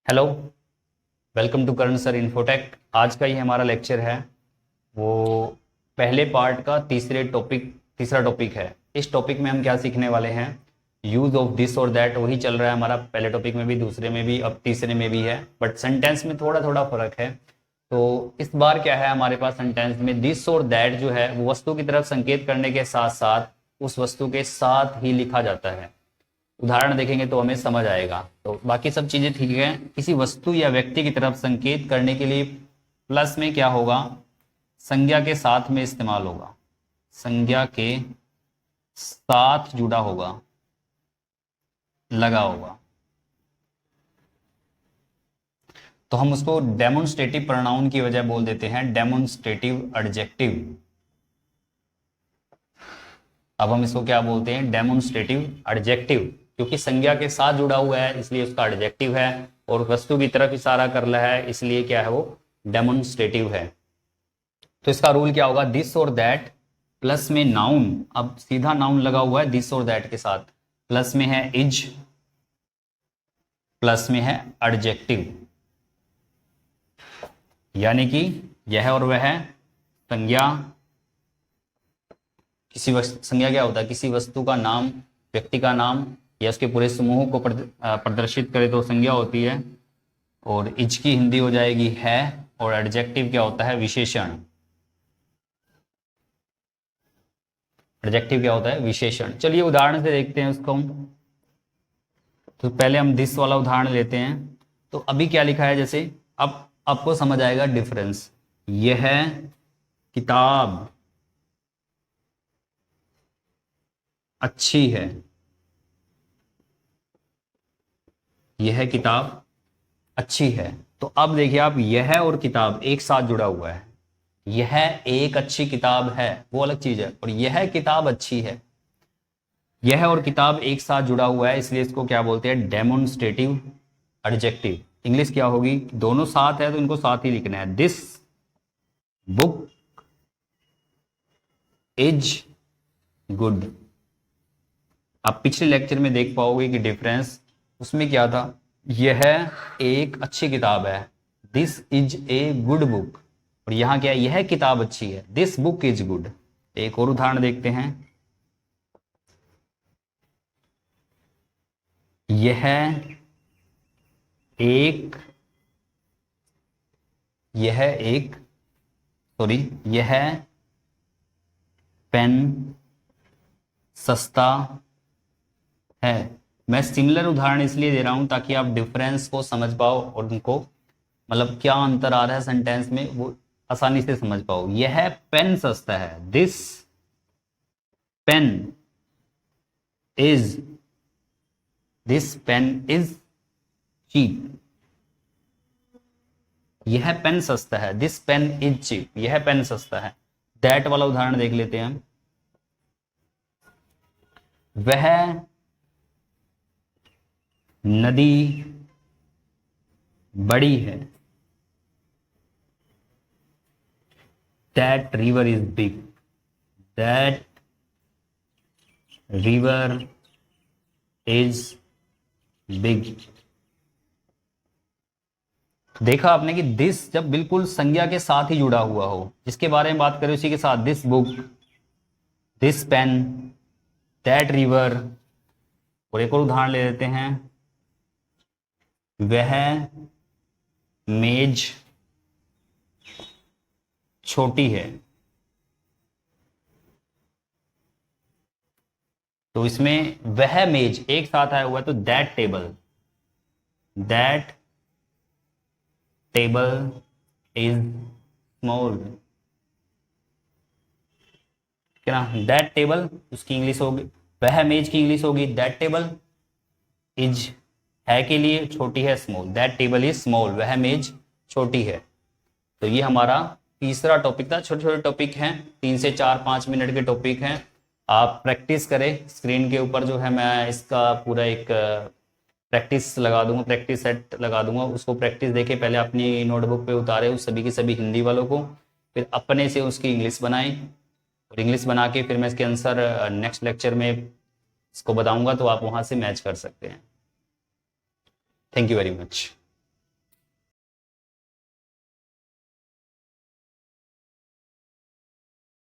Hello, welcome to Karan sir infotech. आज का ये हमारा लेक्चर है वो पहले पार्ट का तीसरा टॉपिक है। इस टॉपिक में हम क्या सीखने वाले हैं? यूज ऑफ दिस और दैट। वही चल रहा है हमारा, पहले टॉपिक में भी, दूसरे में भी, अब तीसरे में भी है, बट सेंटेंस में थोड़ा थोड़ा फर्क है। तो इस बार क्या है हमारे पास सेंटेंस में, दिस और दैट जो है वो वस्तु की तरफ संकेत करने के साथ साथ उस वस्तु के साथ ही लिखा जाता है। उदाहरण देखेंगे तो हमें समझ आएगा। तो बाकी सब चीजें ठीक है। किसी वस्तु या व्यक्ति की तरफ संकेत करने के लिए प्लस में क्या होगा? संज्ञा के साथ में इस्तेमाल होगा, संज्ञा के साथ जुड़ा होगा, लगा होगा। तो हम उसको डेमोन्स्ट्रेटिव प्रोनाउन की वजह बोल देते हैं डेमोन्स्ट्रेटिव एडजेक्टिव। अब हम इसको क्या बोलते हैं? डेमोन्स्ट्रेटिव एडजेक्टिव, क्योंकि संज्ञा के साथ जुड़ा हुआ है इसलिए उसका एडजेक्टिव है, और वस्तु की तरफ इशारा कर रहा है इसलिए क्या है? वो डेमोन्स्ट्रेटिव है। तो इसका रूल क्या होगा? दिस और दैट प्लस में नाउन, अब सीधा नाउन लगा हुआ है दिस और दैट के साथ, प्लस में है इज, प्लस में है एडजेक्टिव, यानी कि यह और वह संज्ञा। संज्ञा क्या होता है? किसी वस्तु का नाम, व्यक्ति का नाम या उसके पूरे समूह को प्रदर्शित करे तो संज्ञा होती है, और इज की हिंदी हो जाएगी है, और एडजेक्टिव क्या होता है? विशेषण। एडजेक्टिव क्या होता है? विशेषण। चलिए उदाहरण से देखते हैं उसको। तो पहले हम दिस वाला उदाहरण लेते हैं। तो अभी क्या लिखा है, जैसे अब आपको समझ आएगा डिफरेंस। यह किताब अच्छी है, यह किताब अच्छी है। तो अब देखिए आप, यह और किताब एक साथ जुड़ा हुआ है। यह एक अच्छी किताब है वो अलग चीज है, और यह किताब अच्छी है। यह और किताब एक साथ जुड़ा हुआ है, इसलिए इसको क्या बोलते हैं? Demonstrative adjective. इंग्लिश क्या होगी? दोनों साथ है तो इनको साथ ही लिखना है। This book is good. आप पिछले लेक्चर में देख पाओगे कि डिफरेंस उसमें क्या था? यह एक अच्छी किताब है, this is a good book, और यहां क्या है? यह किताब अच्छी है, दिस बुक इज गुड। एक और उदाहरण देखते हैं। यह एक यह एक सॉरी यह पेन सस्ता है। मैं सिमिलर उदाहरण इसलिए दे रहा हूं ताकि आप डिफरेंस को समझ पाओ, और उनको मतलब क्या अंतर आ रहा है सेंटेंस में वो आसानी से समझ पाओ। यह पेन सस्ता है, this pen is this pen is cheap. यह पेन सस्ता है, दिस पेन इज चीप, यह पेन सस्ता है। दैट वाला उदाहरण देख लेते हैं हम। वह नदी बड़ी है, that river is big, that river is big. देखा आपने कि दिस जब बिल्कुल संज्ञा के साथ ही जुड़ा हुआ हो, जिसके बारे में बात करें उसी के साथ, this book, this pen, that river. और एक और उदाहरण ले लेते हैं। वह मेज छोटी है। तो इसमें वह मेज एक साथ आया हुआ है, तो दैट टेबल इज स्मॉल। क्या ना? दैट टेबल उसकी इंग्लिश होगी, वह मेज की इंग्लिश होगी दैट टेबल। इज है के लिए छोटी है, small, that table is small, वह मेज छोटी है। तो ये हमारा तीसरा टॉपिक था। छोटे छोटे टॉपिक हैं, 3 से 4 5 मिनट के टॉपिक हैं। आप प्रैक्टिस करें। स्क्रीन के ऊपर जो है मैं इसका पूरा एक प्रैक्टिस लगा दूंगा, प्रैक्टिस सेट लगा दूंगा। उसको प्रैक्टिस देके पहले अपनी नोटबुक पे उतारे उस सभी की सभी हिंदी वालों को, फिर अपने से उसकी इंग्लिश बनाएं, और इंग्लिश बना के फिर मैं इसके आंसर नेक्स्ट लेक्चर में इसको बताऊंगा, तो आप वहां से मैच कर सकते हैं। Thank you very much.